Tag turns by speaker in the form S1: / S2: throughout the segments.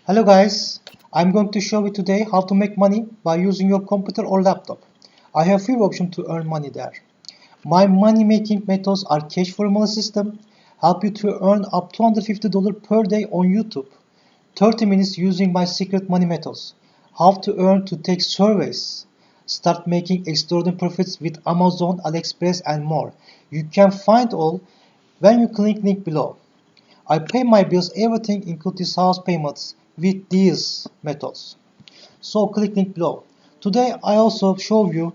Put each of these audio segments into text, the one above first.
S1: Hello guys, I'm going to show you today how to make money by using your computer or laptop. I have few options to earn money there. My money making methods are cash formula system, help you to earn up to $250 per day on YouTube, 30 minutes using my secret money methods, how to earn to take surveys, start making extraordinary profits with Amazon, AliExpress and more. You can find all when you click link below. I pay my bills, everything including house payments with these methods. So click link below. Today I also show you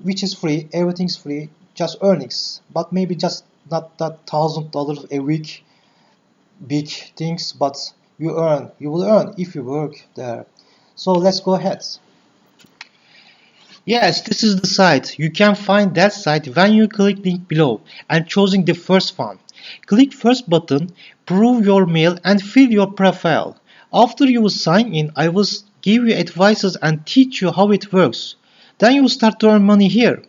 S1: which is free, everything's free, just earnings, but maybe just not that $1,000 a week big things, but you will earn if you work there. So let's go ahead. Yes, this is the site. You can find that site when you click link below and choosing the first one. Click first button, prove your mail and fill your profile. After you will sign in, I will give you advices and teach you how it works. Then you will start to earn money here.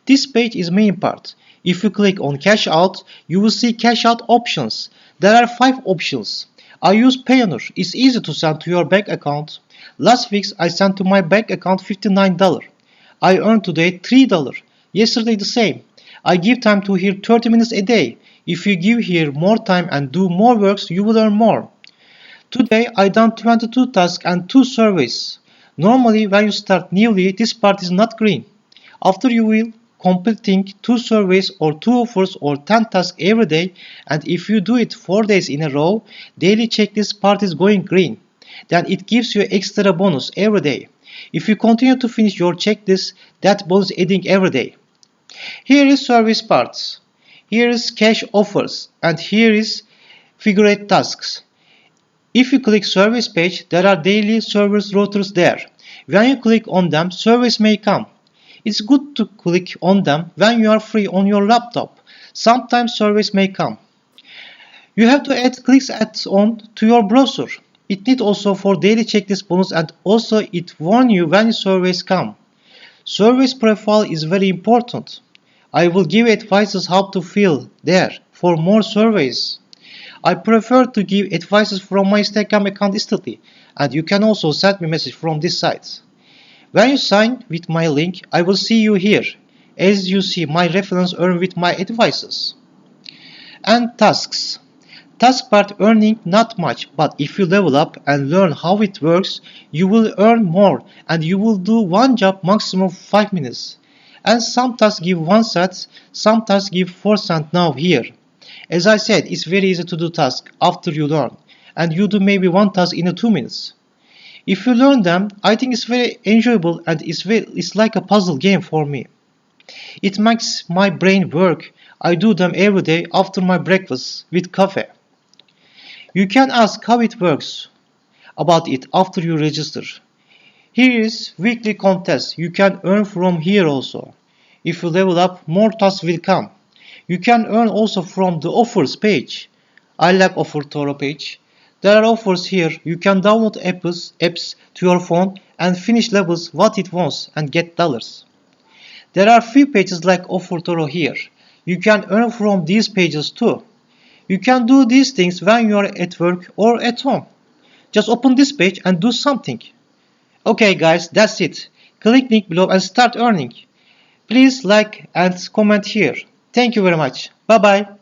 S1: This page is main part. If you click on cash out, you will see cash out options. There are 5 options. I use Payoneer. It's easy to send to your bank account. Last week I sent to my bank account $59. I earned today $3. Yesterday the same. I give time to here 30 minutes a day. If you give here more time and do more works, you will earn more. Today I done 22 tasks and 2 surveys. Normally when you start newly, this part is not green. After you will completing 2 surveys or 2 offers or 10 tasks every day, and if you do it 4 days in a row, daily checklist part is going green. Then it gives you extra bonus every day. If you continue to finish your checklist, that bonus adding every day. Here is service parts. Here is cash offers and here is figure 8 tasks. If you click service page, there are daily service routers there. When you click on them, service may come. It's good to click on them when you are free on your laptop. Sometimes service may come. You have to add clicks add-on to your browser. It needs also for daily checklist bonus and also it warns you when surveys come. Service profile is very important. I will give advices how to fill there for more surveys. I prefer to give advices from my Instagram account instantly, and you can also send me message from this site. When you sign with my link, I will see you here. As you see, my reference earn with my advices. And tasks. Task part earning not much, but if you level up and learn how it works, you will earn more and you will do one job maximum 5 minutes. And some tasks give 1 cent, some tasks give 4 cents now here. As I said, it's very easy to do task after you learn, and you do maybe 1 task in 2 minutes. If you learn them, I think it's very enjoyable and it's like a puzzle game for me. It makes my brain work. I do them every day after my breakfast with coffee. You can ask how it works about it after you register. Here is weekly contest. You can earn from here also. If you level up, more tasks will come. You can earn also from the offers page. I like offer Toro page. There are offers here. You can download apps to your phone and finish levels what it wants and get dollars. There are few pages like offer Toro here. You can earn from these pages too. You can do these things when you are at work or at home. Just open this page and do something. Okay guys, that's it. Click link below and start earning. Please like and comment here. Thank you very much. Bye bye.